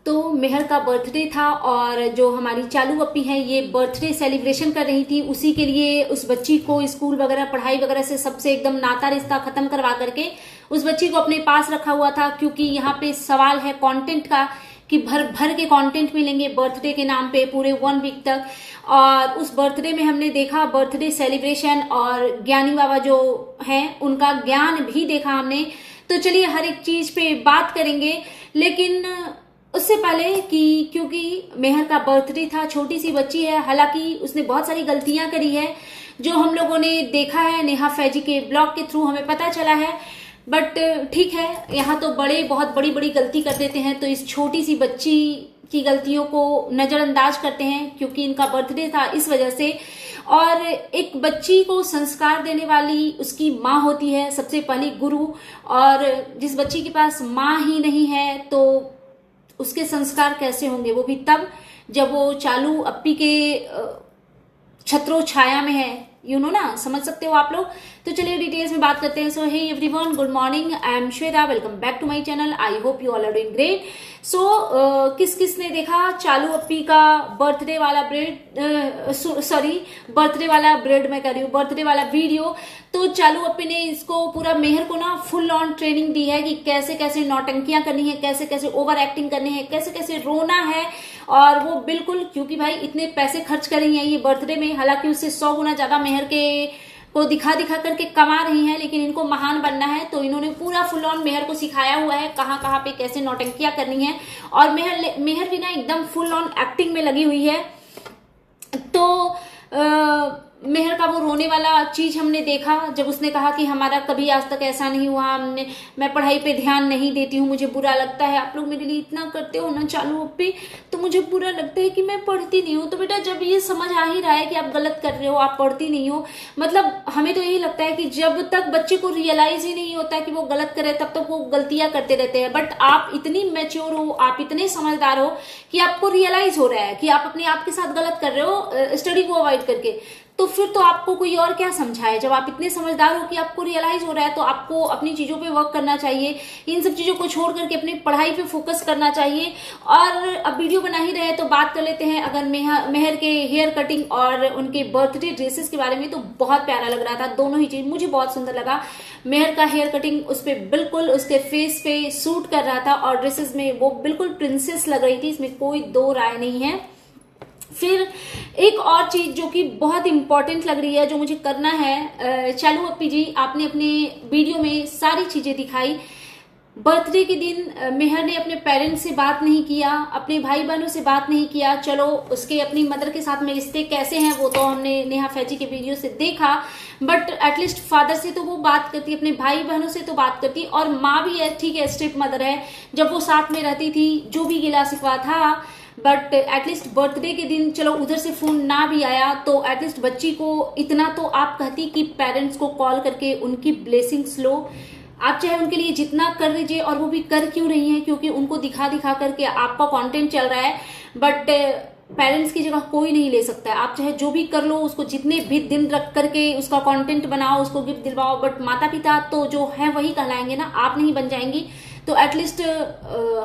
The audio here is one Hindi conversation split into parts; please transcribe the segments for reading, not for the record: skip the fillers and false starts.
तो मेहर का बर्थडे था और जो हमारी चालू अपी है ये बर्थडे सेलिब्रेशन कर रही थी। उसी के लिए उस बच्ची को स्कूल वगैरह पढ़ाई वगैरह से सबसे एकदम नाता रिश्ता खत्म करवा करके उस बच्ची को अपने पास रखा हुआ था, क्योंकि यहाँ पे सवाल है कंटेंट का कि भर भर के कंटेंट मिलेंगे बर्थडे के नाम पे पूरे 1 वीक तक। और उस बर्थडे में हमने देखा बर्थडे सेलिब्रेशन और ज्ञानी बाबा जो हैं उनका ज्ञान भी देखा हमने। तो चलिए हर एक चीज पे बात करेंगे, लेकिन उससे पहले कि क्योंकि मेहर का बर्थडे था, छोटी सी बच्ची है, हालांकि उसने बहुत सारी गलतियां करी है जो हम लोगों ने देखा है, नेहा फैजी के ब्लॉग के थ्रू हमें पता चला है। बट ठीक है, यहाँ तो बड़े बहुत बड़ी बड़ी गलती कर देते हैं, तो इस छोटी सी बच्ची की गलतियों को नजरअंदाज करते हैं क्योंकि इनका बर्थडे था इस वजह से। और एक बच्ची को संस्कार देने वाली उसकी माँ होती है सबसे पहली गुरु, और जिस बच्ची के पास माँ ही नहीं है तो उसके संस्कार कैसे होंगे, वो भी तब जब वो चालू अपी के छत्रो छाया में है, यू नो ना, समझ सकते हो आप लोग। तो चलिए डिटेल्स में बात करते हैं। So hey everyone, good morning, I am Shweta, welcome back to my channel. I hope you all are doing great. So किस किस ने देखा चालू अपी का बर्थडे वाला बर्थडे वाला वीडियो। तो चालू अपी ने इसको पूरा मेहर को ना फुल ऑन ट्रेनिंग दी है कि कैसे कैसे नौटंकियां करनी है, कैसे कैसे ओवर एक्टिंग करनी है, कैसे कैसे रोना है। और वो बिल्कुल, क्योंकि भाई इतने पैसे खर्च कर रही है ये बर्थडे में, हालांकि उससे 100 गुना ज्यादा मेहर के को दिखा दिखा करके कमा रही हैं, लेकिन इनको महान बनना है तो इन्होंने पूरा फुल ऑन मेहर को सिखाया हुआ है कहाँ कहाँ पे कैसे नौटंकियां करनी है। और मेहर भी ना एकदम फुल ऑन एक्टिंग में लगी हुई है। तो मेहर का वो रोने वाला चीज हमने देखा जब उसने कहा कि हमारा कभी आज तक ऐसा नहीं हुआ, मैं पढ़ाई पे ध्यान नहीं देती हूँ, मुझे बुरा लगता है, आप लोग मेरे लिए इतना करते हो ना चालू अपी, तो मुझे बुरा लगता है कि मैं पढ़ती नहीं हूँ। तो बेटा जब ये समझ आ ही रहा है कि आप गलत कर रहे हो, आप पढ़ती नहीं हो, मतलब हमें तो यही लगता है कि जब तक बच्चे को रियलाइज ही नहीं होता कि वो गलत करे तब तक वो गलतियां करते रहते हैं। बट आप इतनी मैच्योर हो, आप इतने समझदार हो कि आपको रियलाइज हो रहा है कि आप अपने आप के साथ गलत कर रहे हो स्टडी को अवॉइड करके, तो फिर तो आपको कोई और क्या समझाए। जब आप इतने समझदार हो कि आपको रियलाइज हो रहा है तो आपको अपनी चीजों पे वर्क करना चाहिए, इन सब चीजों को छोड़ करके अपनी पढ़ाई पे फोकस करना चाहिए। और अब वीडियो बना ही रहे तो बात कर लेते हैं अगर मेहर के हेयर कटिंग और उनके बर्थडे ड्रेसेस के बारे में। तो बहुत प्यारा लग रहा था, दोनों ही चीज मुझे बहुत सुंदर लगा। मेहर का हेयर कटिंग उस पर बिल्कुल उसके फेस पे सूट कर रहा था और ड्रेसेस में वो बिल्कुल प्रिंसेस लग रही थी, इसमें कोई दो राय नहीं है। फिर एक और चीज जो कि बहुत इंपॉर्टेंट लग रही है जो मुझे करना है, चालू अपी जी आपने अपने वीडियो में सारी चीजें दिखाई। बर्थडे के दिन मेहर ने अपने पेरेंट्स से बात नहीं किया, अपने भाई बहनों से बात नहीं किया। चलो उसके अपनी मदर के साथ में रिश्ते कैसे हैं वो तो हमने नेहा फैजी के वीडियो से देखा, बट एटलीस्ट फादर से तो वो बात करती, अपने भाई बहनों से तो बात करती। और माँ भी है, ठीक है स्ट्रिक्ट मदर है, जब वो साथ में रहती थी जो भी गिला शिकवा था, बट एटलीस्ट बर्थडे के दिन चलो उधर से फोन ना भी आया तो एटलीस्ट बच्ची को इतना तो आप कहती कि पेरेंट्स को कॉल करके उनकी ब्लेसिंग्स लो। आप चाहे उनके लिए जितना कर लीजिए, और वो भी कर क्यों रही हैं, क्योंकि उनको दिखा दिखा करके आपका कंटेंट चल रहा है, बट पेरेंट्स की जगह कोई नहीं ले सकता है। आप चाहे जो भी कर लो, उसको जितने भी दिन रख करके उसका कंटेंट बनाओ, उसको गिफ्ट दिलवाओ, बट माता पिता तो जो है वही कहलाएंगे ना, आप नहीं बन जाएंगी। तो एटलीस्ट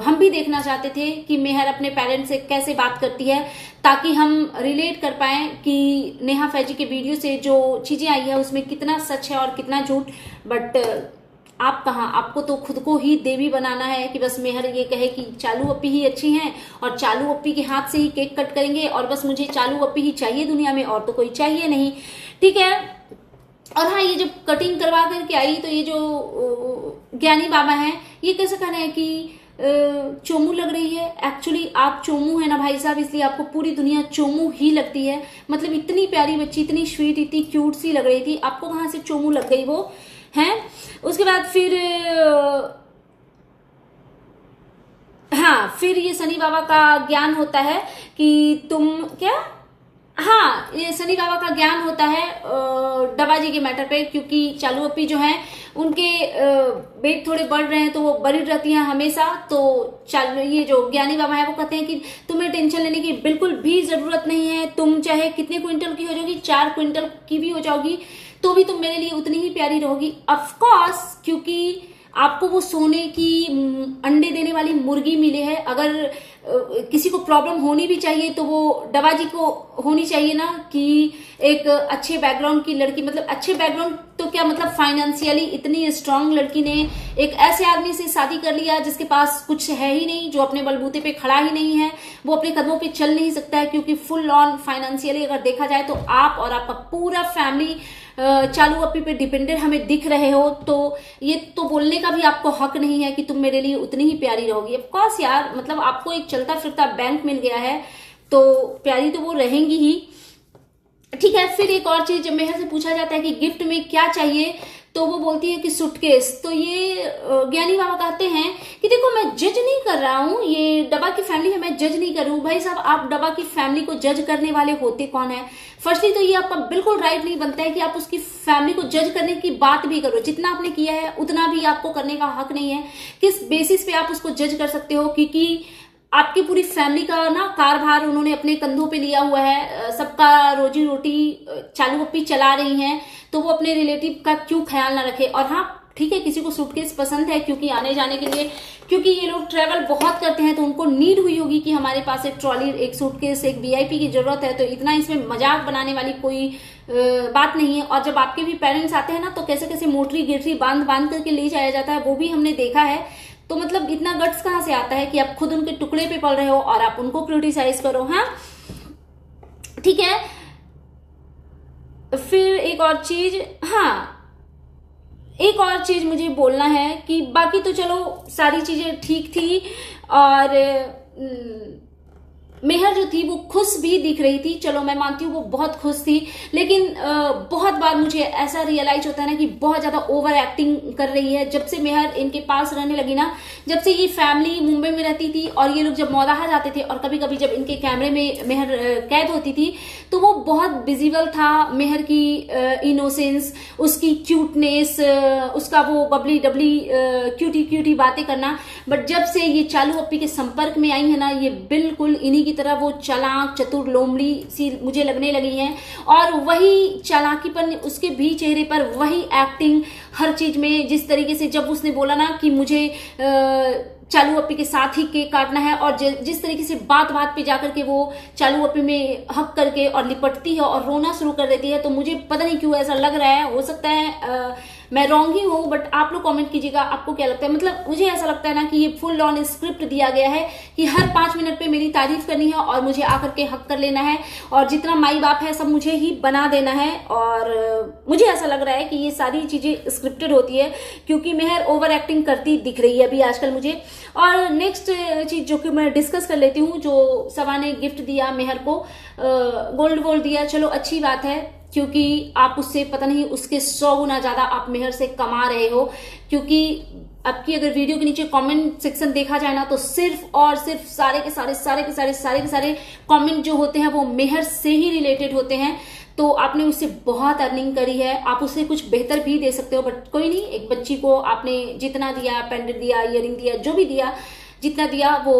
हम भी देखना चाहते थे कि मेहर अपने पेरेंट्स से कैसे बात करती है, ताकि हम रिलेट कर पाए कि नेहा फैजी के वीडियो से जो चीजें आई है उसमें कितना सच है और कितना झूठ। बट आप कहाँ, आपको तो खुद को ही देवी बनाना है कि बस मेहर ये कहे कि चालू अपी ही अच्छी हैं और चालू अपी के हाथ से ही केक कट करेंगे और बस मुझे चालू अपी ही चाहिए दुनिया में, और तो कोई चाहिए नहीं, ठीक है। और हाँ, ये जब कटिंग करवा करके आई तो ये जो ज्ञानी बाबा हैं ये कैसे कह रहे हैं कि चोमू लग रही है। एक्चुअली आप चोमू है ना भाई साहब, इसलिए आपको पूरी दुनिया चोमू ही लगती है। मतलब इतनी प्यारी बच्ची, इतनी स्वीट, इतनी क्यूट सी लग रही थी, आपको कहाँ से चोमू लग गई वो है। उसके बाद फिर ये शनि बाबा का ज्ञान होता है कि तुम क्या, हाँ ये शनि बाबा का ज्ञान होता है डबा जी के मैटर पे, क्योंकि चालू अपी जो है उनके वेट थोड़े बढ़ रहे हैं तो वो बड़ी रहती हैं हमेशा। तो चालू ये जो ज्ञानी बाबा है वो कहते हैं कि तुम्हें टेंशन लेने की बिल्कुल भी जरूरत नहीं है, तुम चाहे कितने क्विंटल की हो जाओगी, 4 क्विंटल की भी हो जाओगी तो भी तुम मेरे लिए उतनी ही प्यारी रहोगी। ऑफकोर्स, क्योंकि आपको वो सोने की अंडे देने वाली मुर्गी मिले है। अगर किसी को प्रॉब्लम होनी भी चाहिए तो वो डबा जी को होनी चाहिए ना, कि एक अच्छे बैकग्राउंड की लड़की, मतलब अच्छे बैकग्राउंड तो क्या, मतलब फाइनेंशियली इतनी स्ट्रांग लड़की ने एक ऐसे आदमी से शादी कर लिया जिसके पास कुछ है ही नहीं, जो अपने बलबूते पे खड़ा ही नहीं है, वो अपने कदमों पे चल नहीं सकता है, क्योंकि फुल ऑन फाइनेंशियली अगर देखा जाए तो आप और आपका पूरा फैमिली चालू अपी पे डिपेंडेंट हमें दिख रहे हो। तो ये तो बोलने का भी आपको हक नहीं है कि तुम मेरे लिए उतनी ही प्यारी रहोगी। ऑफ कोर्स यार, मतलब आपको एक चलता फिरता बैंक मिल गया है तो प्यारी तो वो रहेंगी ही, ठीक है। फिर एक और चीज, जब मेहर से पूछा जाता है कि गिफ्ट में क्या चाहिए, तो वो बोलती है कि सूटकेस। तो ये ज्ञानी बाबा कहते हैं कि देखो मैं जज नहीं कर रहा हूं, ये डबा की फैमिली है, मैं जज नहीं कर रहा हूं। भाई साहब, आप डबा की फैमिली को जज करने वाले होते कौन है? फर्स्टली तो ये आपका बिल्कुल राइट नहीं बनता है कि आप उसकी फैमिली को जज करने की बात भी करो। जितना आपने किया है उतना भी आपको करने का हक नहीं है। किस बेसिस पे आप उसको जज कर सकते हो? क्योंकि आपकी पूरी फैमिली का ना कारभार उन्होंने अपने कंधों पे लिया हुआ है, सबका रोजी रोटी चालू पप्पी चला रही हैं, तो वो अपने रिलेटिव का क्यों ख्याल ना रखे? और हाँ ठीक है, किसी को सूटकेस पसंद है क्योंकि आने जाने के लिए, क्योंकि ये लोग ट्रेवल बहुत करते हैं तो उनको नीड हुई होगी कि हमारे पास एक ट्रॉली, एक सूटकेस, एक वीआईपी की जरूरत है। तो इतना इसमें मजाक बनाने वाली कोई बात नहीं है। और जब आपके भी पेरेंट्स आते हैं ना तो कैसे कैसे मोटरी गिटरी बांध बांध करके ले जाया जाता है, वो भी हमने देखा है। तो मतलब इतना गट्स कहां से आता है कि आप खुद उनके टुकड़े पे पल रहे हो और आप उनको क्रिटिसाइज करो? हाँ ठीक है। फिर एक और चीज, हाँ एक और चीज मुझे बोलना है कि बाकी तो चलो सारी चीजें ठीक थी, और मेहर जो थी वो खुश भी दिख रही थी। चलो मैं मानती हूँ वो बहुत खुश थी, लेकिन बहुत बार मुझे ऐसा रियलाइज होता है ना कि बहुत ज्यादा ओवर एक्टिंग कर रही है। जब से मेहर इनके पास रहने लगी ना, जब से ये फैमिली मुंबई में रहती थी और ये लोग जब मौदाहा जाते थे और कभी कभी जब इनके कैमरे में मेहर कैद होती थी, तो वो बहुत विजिबल था। मेहर की इनोसेंस, उसकी क्यूटनेस, उसका वो बबली डबली क्यूटी क्यूटी बातें करना। बट जब से ये चालू अपी के संपर्क में आई है ना, ये बिल्कुल इन्हीं की तरह वो चालाक चतुर लोमड़ी सी मुझे लगने लगी हैं। और वही चालाकीपन उसके भी चेहरे पर, वही एक्टिंग हर चीज में। जिस तरीके से जब उसने बोला ना कि मुझे चालू अपी के साथ ही केक काटना है, और जिस तरीके से बात बात पे जाकर के वो चालू अपी में हक करके और लिपटती है और रोना शुरू कर देती है, तो मुझे पता नहीं क्यों ऐसा लग रहा है। हो सकता है मैं रॉन्ग ही हूं, बट आप लोग कमेंट कीजिएगा आपको क्या लगता है। मतलब मुझे ऐसा लगता है ना कि ये फुल ऑन स्क्रिप्ट दिया गया है कि हर 5 मिनट पे मेरी तारीफ करनी है और मुझे आकर के हक कर लेना है, और जितना माई बाप है सब मुझे ही बना देना है। और मुझे ऐसा लग रहा है कि ये सारी चीजें स्क्रिप्टेड होती है, क्योंकि मेहर ओवर एक्टिंग करती दिख रही है अभी आजकल मुझे। और नेक्स्ट चीज जो कि मैं डिस्कस कर लेती हूँ, जो सबा ने गिफ्ट दिया मेहर को, गोल्ड दिया, चलो अच्छी बात है, क्योंकि आप उससे पता नहीं उसके 100 गुना ज्यादा आप मेहर से कमा रहे हो। क्योंकि आपकी अगर वीडियो के नीचे कमेंट सेक्शन देखा जाए ना, तो सिर्फ और सिर्फ सारे के सारे कमेंट जो होते हैं वो मेहर से ही रिलेटेड होते हैं। तो आपने उससे बहुत अर्निंग करी है, आप उससे कुछ बेहतर भी दे सकते हो, बट कोई नहीं। एक बच्ची को आपने जितना दिया, पेंडेंट दिया, इयरिंग दिया, जो भी दिया, जितना दिया वो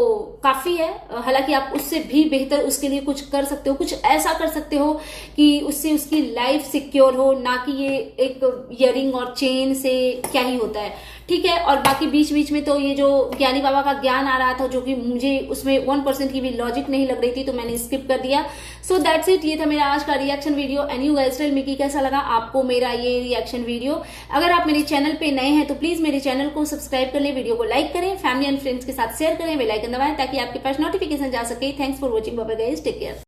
काफी है। हालांकि आप उससे भी बेहतर उसके लिए कुछ कर सकते हो, कुछ ऐसा कर सकते हो कि उससे उसकी लाइफ सिक्योर हो, ना कि ये एक इयरिंग और चेन से क्या ही होता है, ठीक है। और बाकी बीच बीच में तो ये जो ज्ञानी बाबा का ज्ञान आ रहा था, जो कि मुझे उसमें 1% की भी लॉजिक नहीं लग रही थी, तो मैंने स्किप कर दिया। सो दैट्स इट, ये था मेरा आज का reaction video. And you guys tell me कि कैसा लगा आपको मेरा ये रिएक्शन वीडियो। अगर आप मेरे चैनल पे नए हैं तो प्लीज मेरे चैनल को सब्सक्राइब कर लें, वीडियो को लाइक करें, फैमिली एंड फ्रेंड्स के साथ शेयर करें, बेल आइकन दबाएं ताकि आपके पास नोटिफिकेशन जा सके। Thanks for watching, bye bye guys, take care.